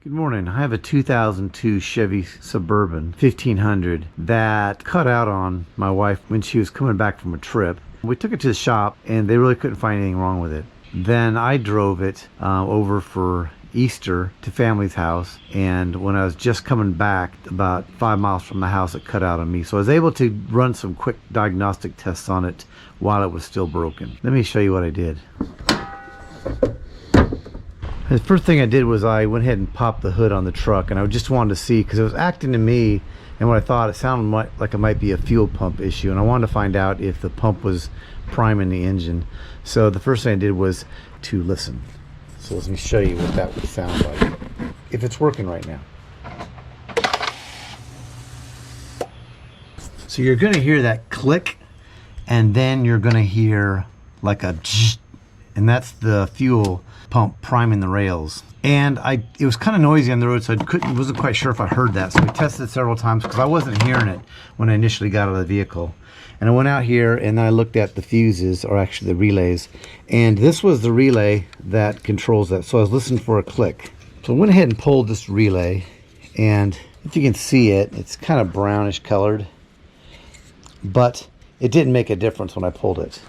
Good morning. I have a 2002 Chevy Suburban 1500 that cut out on my wife when she was coming back from a trip. We took it to the shop and they really couldn't find anything wrong with it. Then I drove it over for Easter to family's house, and when I was just coming back about 5 miles from the house, it cut out on me. So I was able to run some quick diagnostic tests on it while it was still broken. Let me show you what I did. The first thing I did was I went ahead and popped the hood on the truck, and I just wanted to see, because it was acting to me, and what I thought, it sounded like it might be a fuel pump issue, and I wanted to find out if the pump was priming the engine. So the first thing I did was to listen. So let me show you what that would sound like if it's working right now. So you're going to hear that click, and then you're going to hear like a zzz, and that's the fuel pump priming the rails. And it was kind of noisy on the road, so wasn't quite sure if I heard that. So we tested it several times because I wasn't hearing it when I initially got out of the vehicle. And I went out here and then I looked at the fuses, or actually the relays, and this was the relay that controls that. So I was listening for a click. So I went ahead and pulled this relay, and if you can see it, it's kind of brownish colored, but it didn't make a difference when I pulled it.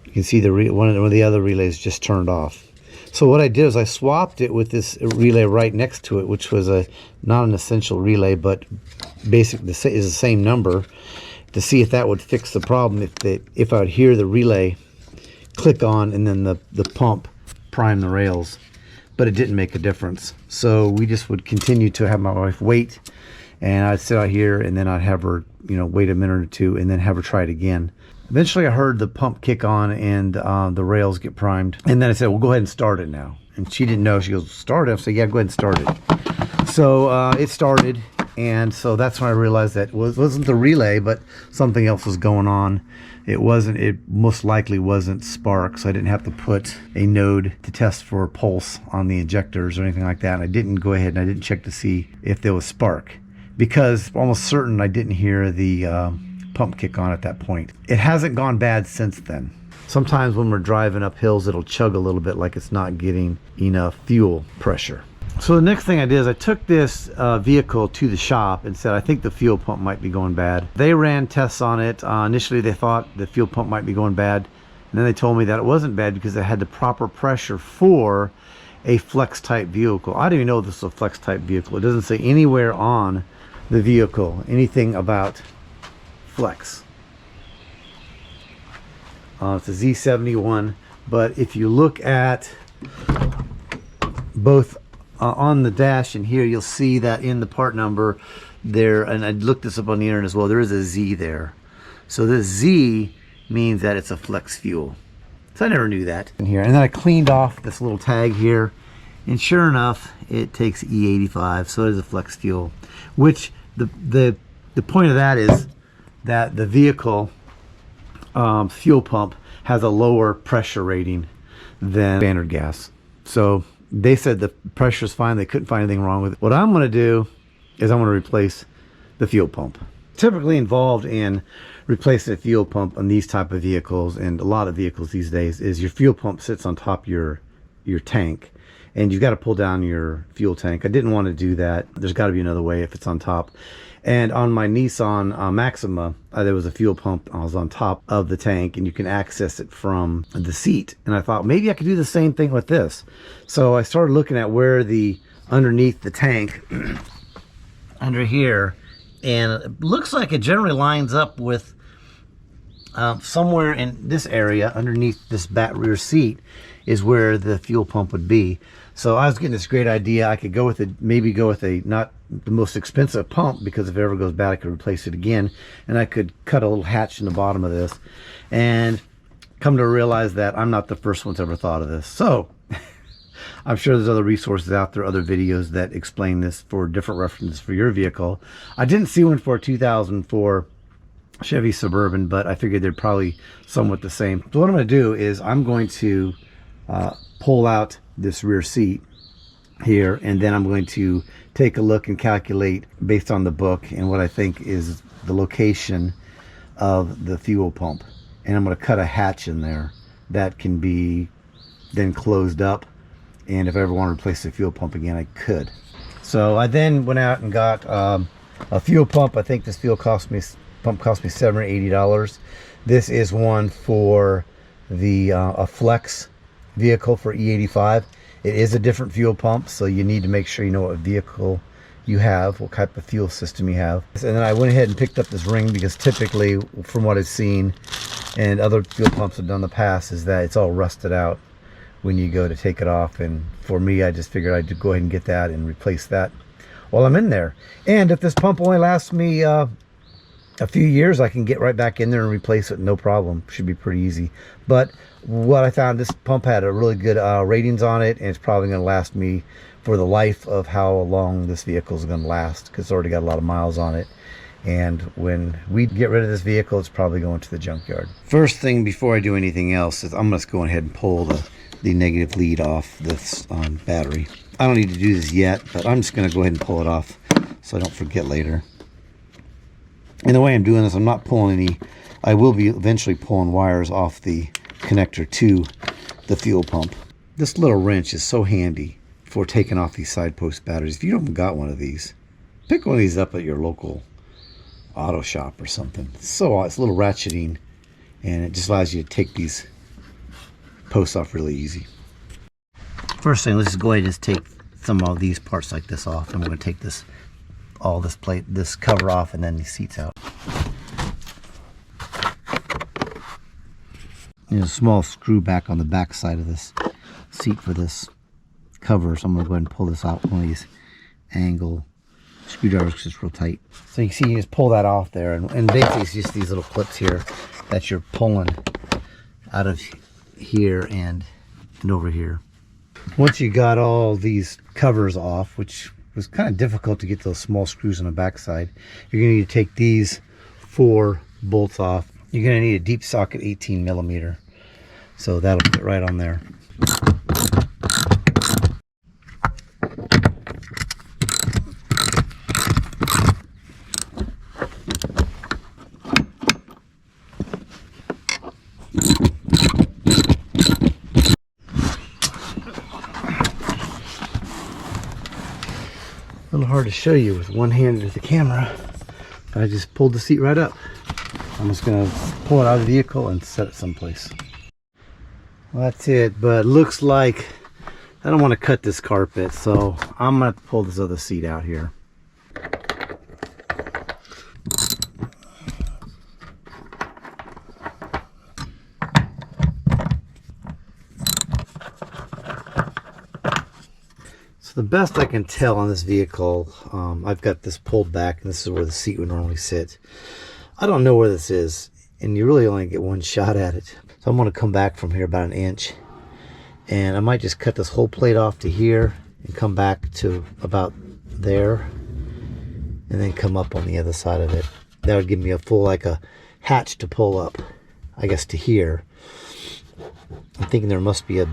You can see one of the other relays just turned off. So what I did is I swapped it with this relay right next to it, which was not an essential relay, but basically is the same number, to see if that would fix the problem. If I would hear the relay click on and then the pump prime the rails, but it didn't make a difference. So we just would continue to have my wife wait, and I'd sit out here and then I'd have her, wait a minute or two and then have her try it again. Eventually I heard the pump kick on and the rails get primed. And then I said, well, go ahead and start it now. And she didn't know. She goes, start it? I said, yeah, go ahead and start it. So it started. And so that's when I realized that it wasn't the relay, but something else was going on. It most likely wasn't spark. So I didn't have to put a node to test for pulse on the injectors or anything like that. And I didn't go ahead and I didn't check to see if there was spark, because almost certain I didn't hear the pump kick on at that point. It hasn't gone bad since then. Sometimes when we're driving up hills, it'll chug a little bit like it's not getting enough fuel pressure. So the next thing I did is I took this vehicle to the shop and said, I think the fuel pump might be going bad. They ran tests on it. Initially they thought the fuel pump might be going bad, and then they told me that it wasn't bad because it had the proper pressure for a flex type vehicle. I didn't even know this was a flex type vehicle. It doesn't say anywhere on the vehicle anything about flex. It's a Z71, but if you look at both on the dash and here, you'll see that in the part number there, and I looked this up on the internet as well, there is a Z there. So this Z means that it's a flex fuel. So I never knew that. And then I cleaned off this little tag here, and sure enough, it takes E85, so it is a flex fuel, which the point of that is that the vehicle fuel pump has a lower pressure rating than standard gas. So they said the pressure is fine. They couldn't find anything wrong with it. What I'm going to do is I'm going to replace the fuel pump. Typically involved in replacing a fuel pump on these type of vehicles, and a lot of vehicles these days, is your fuel pump sits on top of your tank, and you've got to pull down your fuel tank. I didn't want to do that. There's got to be another way if it's on top. And on my Nissan Maxima, there was a fuel pump. I was on top of the tank, and you can access it from the seat. And I thought maybe I could do the same thing with this. So I started looking at where underneath the tank, under here, and it looks like it generally lines up with somewhere in this area underneath this back rear seat is where the fuel pump would be. So I was getting this great idea. I could go with maybe go with a not the most expensive pump, because if it ever goes bad I could replace it again, and I could cut a little hatch in the bottom of this, and come to realize that I'm not the first one to ever thought of this. So I'm sure there's other resources out there, other videos that explain this for different references for your vehicle. I didn't see one for a 2004 Chevy Suburban, but I figured they're probably somewhat the same. So what I'm going to do is I'm going to pull out this rear seat here, and then I'm going to take a look and calculate based on the book and what I think is the location of the fuel pump, and I'm going to cut a hatch in there that can be then closed up and if I ever want to replace the fuel pump again, I could. So I then went out and got a fuel pump. I think this pump cost me $7 or $80. This is one for the a flex vehicle for E85. It is a different fuel pump, so you need to make sure you know what vehicle you have, what type of fuel system you have. And then I went ahead and picked up this ring because typically, from what I've seen and other fuel pumps have done in the past, is that it's all rusted out when you go to take it off. And for me, I just figured I'd go ahead and get that and replace that while I'm in there. And if this pump only lasts me a few years, I can get right back in there and replace it, no problem. Should be pretty easy. But what I found, this pump had a really good ratings on it, and it's probably going to last me for the life of how long this vehicle is going to last, because it's already got a lot of miles on it. And when we get rid of this vehicle, it's probably going to the junkyard. First thing before I do anything else is I'm just going ahead and pull the negative lead off this battery. I don't need to do this yet, but I'm just going to go ahead and pull it off so I don't forget later. And the way I'm doing this, I'm not pulling any, I will be eventually pulling wires off the connector to the fuel pump. This little wrench is so handy for taking off these side post batteries. If you haven't got one of these, pick one of these up at your local auto shop or something. So it's a little ratcheting, and it just allows you to take these posts off really easy. First thing, let's just go ahead and just take some of these parts like this off. I'm going to take this this cover off, and then the seats out. There's a small screw back on the back side of this seat for this cover, so I'm going to go ahead and pull this out with one of these angle screwdrivers because it's real tight. So you can see, you just pull that off there, and basically it's just these little clips here that you're pulling out of here and over here. Once you got all these covers off, which was kind of difficult to get those small screws on the back side, you're going to need to take these 4 bolts off. You're going to need a deep socket 18 millimeter, so that'll fit right on there. A little hard to show you with one hand with the camera, but I just pulled the seat right up. I'm just going to pull it out of the vehicle and set it someplace. Well, that's it, but it looks like I don't want to cut this carpet, so I'm going to pull this other seat out here. The best I can tell on this vehicle, I've got this pulled back, and this is where the seat would normally sit. I don't know where this is, and you really only get one shot at it. So I'm going to come back from here about 1 inch, and I might just cut this whole plate off to here and come back to about there, and then come up on the other side of it. That would give me a full, like a hatch to pull up, I guess, to here. I'm thinking there must be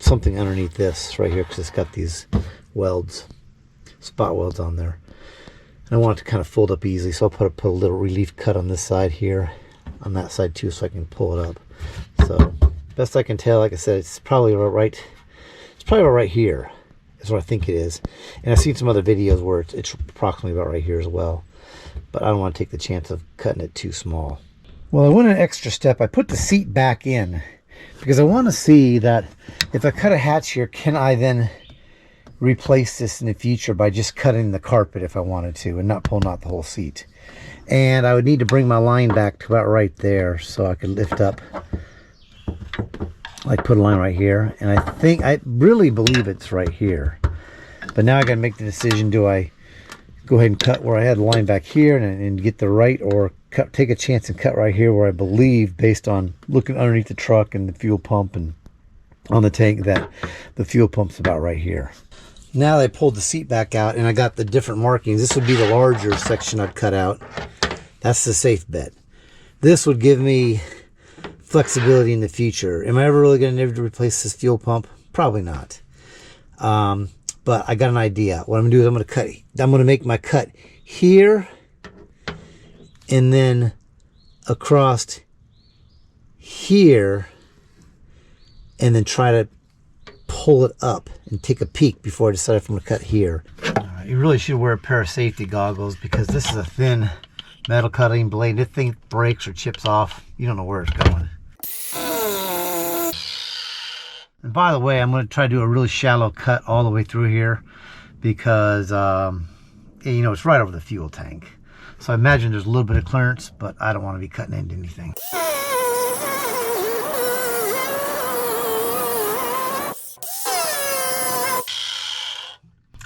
something underneath this right here, because it's got these welds, spot welds on there, and I want it to kind of fold up easily, so I'll put a little relief cut on this side here, on that side too, so I can pull it up. So best I can tell, like I said, it's probably about right here is what I think it is, and I've seen some other videos where it's approximately about right here as well, but I don't want to take the chance of cutting it too small. Well, I went an extra step. I put the seat back in because I want to see that if I cut a hatch here, can I then replace this in the future by just cutting the carpet if I wanted to and not pulling out the whole seat. And I would need to bring my line back to about right there so I could lift up, like put a line right here. And I really believe it's right here. But now I got to make the decision, do I go ahead and cut where I had the line back here and get the right, or take a chance and cut right here where I believe, based on looking underneath the truck and the fuel pump and on the tank, that the fuel pump's about right here. Now they pulled the seat back out and I got the different markings. This would be the larger section I'd cut out. That's the safe bet. This would give me flexibility in the future. Am I ever really going to need to replace this fuel pump? Probably not. But I got an idea. What I'm going to do is I'm going to make my cut here and then across here, and then try to pull it up and take a peek before I decide if I'm going to cut here. You really should wear a pair of safety goggles because this is a thin metal cutting blade. If thing breaks or chips off, you don't know where it's going. And by the way, I'm going to try to do a really shallow cut all the way through here because, you know, it's right over the fuel tank. So I imagine there's a little bit of clearance, but I don't want to be cutting into anything.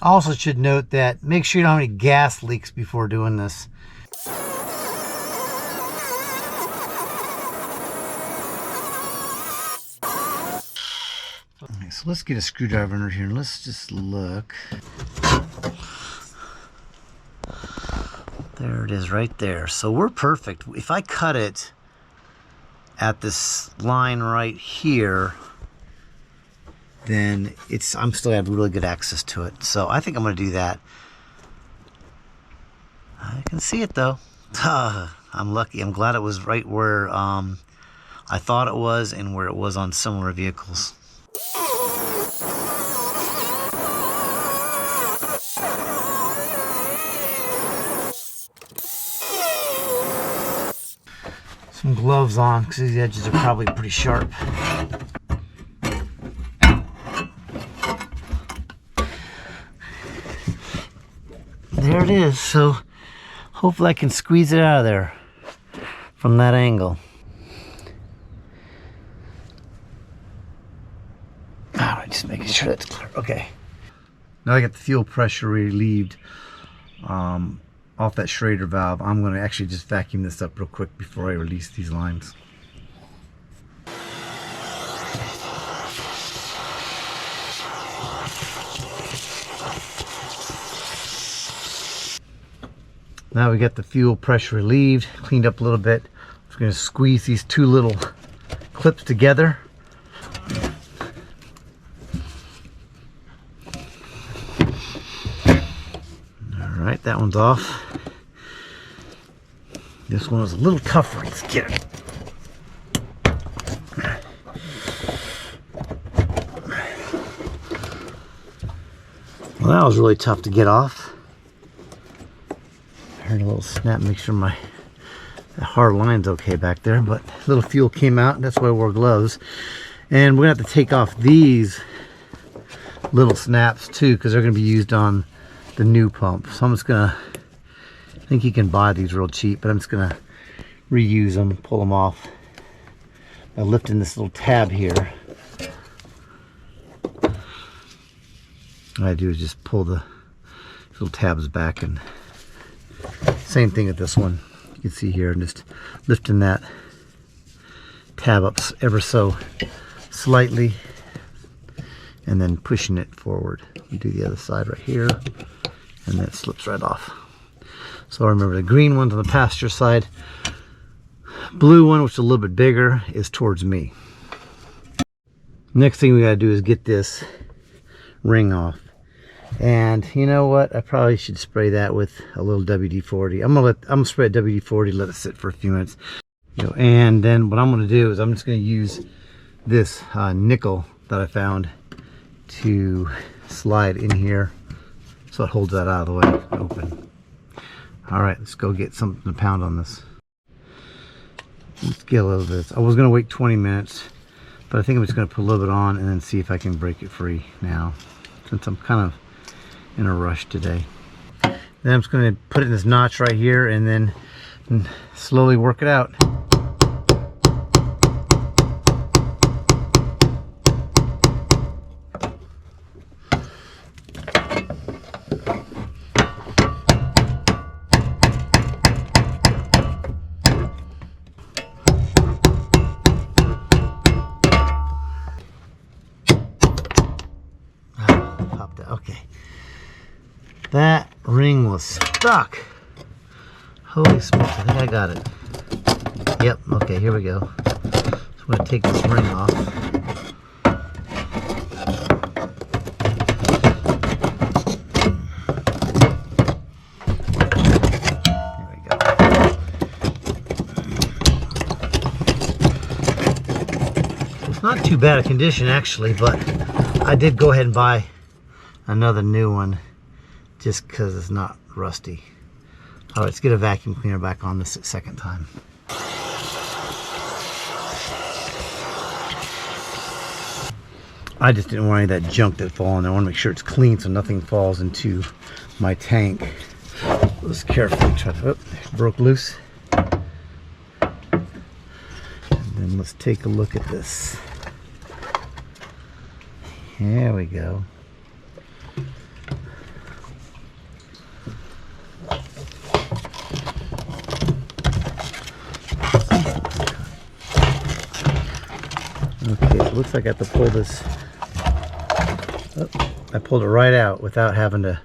Also should note that make sure you don't have any gas leaks before doing this. Okay, so let's get a screwdriver under here and let's just look. There it is right there. So we're perfect. If I cut it at this line right here, then I'm still have really good access to it. So I think I'm going to do that. I can see it though. I'm lucky. I'm glad it was right where I thought it was and where it was on similar vehicles. Some gloves on because these edges are probably pretty sharp. There it is. So hopefully I can squeeze it out of there from that angle. Alright, just making sure that's clear. Okay. Now I got the fuel pressure relieved off that Schrader valve. I'm going to actually just vacuum this up real quick before I release these lines. Now we got the fuel pressure relieved, cleaned up a little bit. I'm just going to squeeze these two little clips together. Alright, that one's off. This one was a little tougher. Let's get it. Well, that was really tough to get off. I heard a little snap, make sure my hard line's okay back there, but a little fuel came out, and that's why I wore gloves. And we're gonna have to take off these little snaps too, because they're gonna be used on the new pump. So I'm just gonna, I think you can buy these real cheap, but I'm just gonna reuse them, pull them off by lifting this little tab here. What I do is just pull the little tabs back, and same thing with this one. You can see here, just lifting that tab up ever so slightly and then pushing it forward. We do the other side right here, and then it slips right off. So remember, the green one's on the passenger side. Blue one, which is a little bit bigger, is towards me. Next thing we gotta do is get this ring off. And you know what? I probably should spray that with a little WD-40. I'm gonna spray WD-40, let it sit for a few minutes. And then what I'm gonna do is I'm just gonna use this nickel that I found to slide in here so it holds that out of the way open. Alright, let's go get something to pound on this. Let's get a little bit. I was going to wait 20 minutes, but I think I'm just going to put a little bit on and then see if I can break it free now, since I'm kind of in a rush today. Then I'm just going to put it in this notch right here and then slowly work it out. Okay, that ring was stuck. Holy smokes, I think I got it. Yep, okay, here we go. So I'm going to take this ring off. There we go. It's not too bad a condition actually, but I did go ahead and buy another new one just because it's not rusty. All right, let's get a vacuum cleaner back on this second time. I just didn't want any of that junk that fall in there. I want to make sure it's clean so nothing falls into my tank. Let's carefully try to, broke loose. And then let's take a look at this. There we go. Okay, so it looks like I have to pull this. Oh, I pulled it right out without having to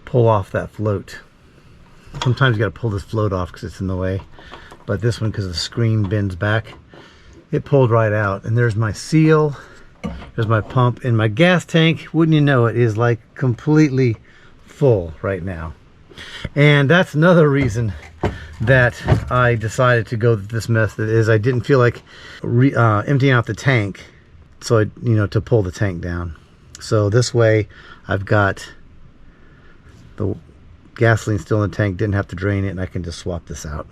pull off that float. Sometimes you got to pull this float off because it's in the way, but this one, because the screen bends back, it pulled right out. And there's my seal, there's my pump, and my gas tank, wouldn't you know it, is like completely full right now. And that's another reason that I decided to go this method, is I didn't feel like emptying out the tank, so to pull the tank down. So this way I've got the gasoline still in the tank, didn't have to drain it, and I can just swap this out.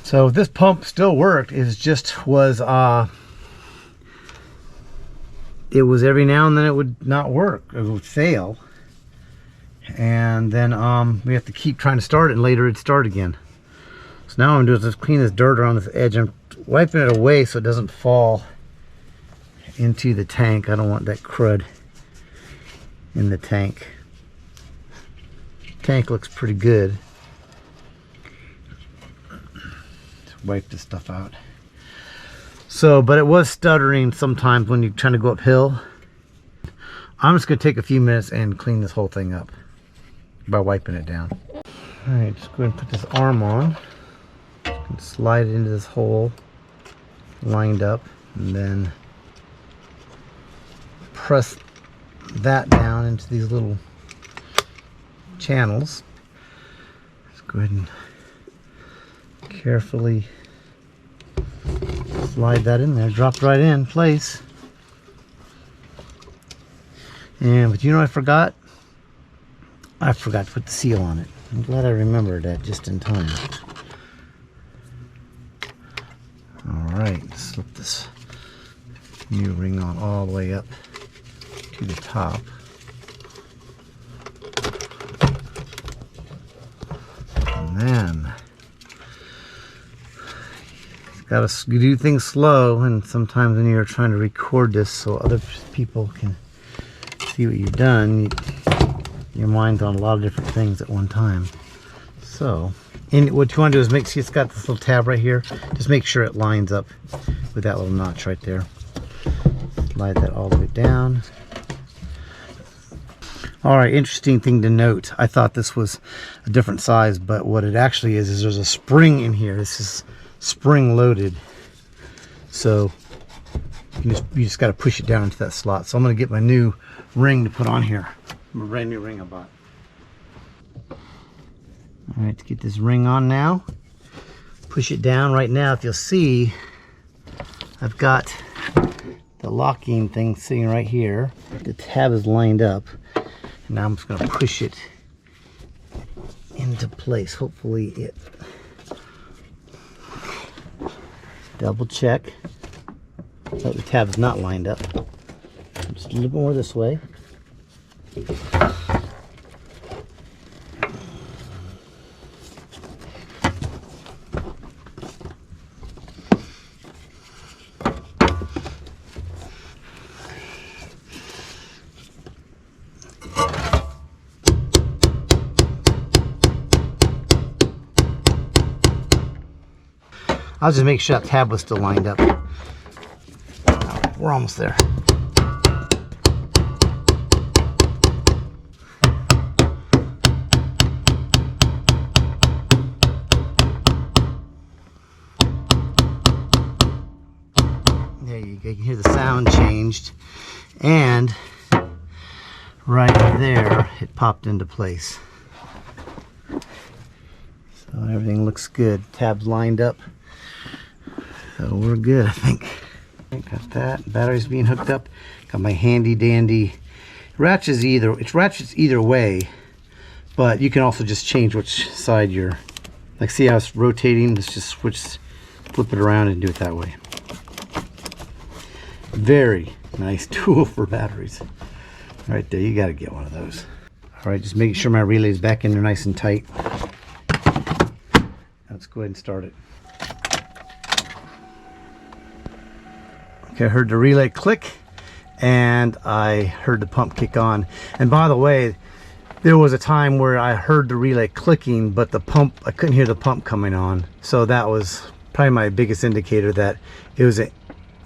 So this pump still worked. It was every now and then it would not work, it would fail, and then we have to keep trying to start it, and later it'd start again. So now what I'm doing is just clean this dirt around this edge. I'm wiping it away so it doesn't fall into the tank. I don't want that crud in the tank. Tank looks pretty good. Let's wipe this stuff out. So, but it was stuttering sometimes when you're trying to go uphill. I'm just going to take a few minutes and clean this whole thing up by wiping it down. Alright, just go ahead and put this arm on. Slide it into this hole, lined up, and then press that down into these little channels. Let's go ahead and carefully slide that in there, dropped right in place. But you know what I forgot? I forgot to put the seal on it. I'm glad I remembered that just in time. Alright, slip this new ring on all the way up to the top. And then got to do things slow, and sometimes when you're trying to record this so other people can see what you've done, your mind's on a lot of different things at one time. So, and what you want to do is make sure it's got this little tab right here. Just make sure it lines up with that little notch right there. Slide that all the way down. Alright, interesting thing to note. I thought this was a different size, but what it actually is there's a spring in here. This is spring loaded. So you just got to push it down into that slot. So I'm going to get my new ring to put on here. My brand new ring I bought. Alright, to get this ring on now, push it down. Right now, if you'll see, I've got the locking thing sitting right here. The tab is lined up. And now I'm just going to push it into place. Hopefully it... Double check that the tab is not lined up. Just a little more this way. I'll just make sure that tab was still lined up. We're almost there. There you go. You can hear the sound changed. And right there, it popped into place. So everything looks good. Tabs lined up. So we're good, I think. Got that. Battery's being hooked up. Got my handy dandy ratchets either way, but you can also just change which side you're, like, see how it's rotating? Let's just flip it around and do it that way. Very nice tool for batteries. Right there, you got to get one of those. All right, just making sure my relay is back in there nice and tight. Let's go ahead and start it. Okay, I heard the relay click and I heard the pump kick on. And by the way, there was a time where I heard the relay clicking, but the pump, I couldn't hear the pump coming on. So that was probably my biggest indicator that it was an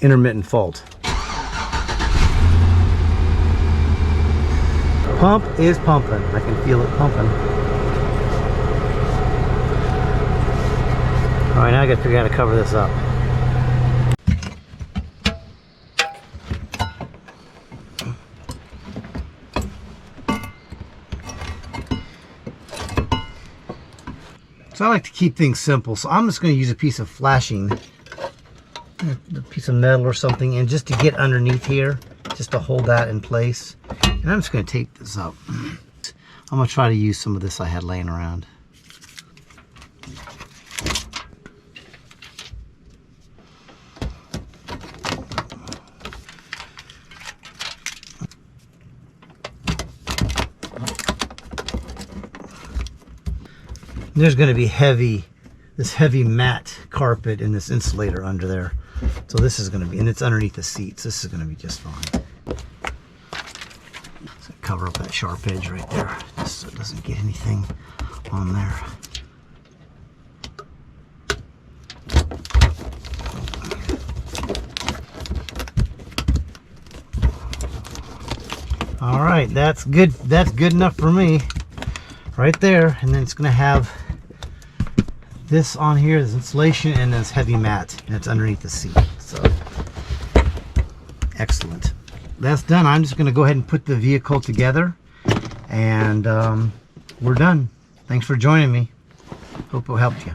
intermittent fault. Pump is pumping. I can feel it pumping. All right, now I got to figure out how to cover this up. So I like to keep things simple. So I'm just going to use a piece of flashing, a piece of metal or something, and just to get underneath here, just to hold that in place. And I'm just going to tape this up. I'm going to try to use some of this I had laying around. There's going to be this heavy matte carpet and this insulator under there. So this is going to be, and it's underneath the seats. This is going to be just fine. So cover up that sharp edge right there, just so it doesn't get anything on there. All right, that's good. That's good enough for me. Right there, and then it's going to have this on here, this insulation, and this heavy mat, and it's underneath the seat. So excellent. That's done. I'm just going to go ahead and put the vehicle together, and we're done. Thanks for joining me. Hope it helped you.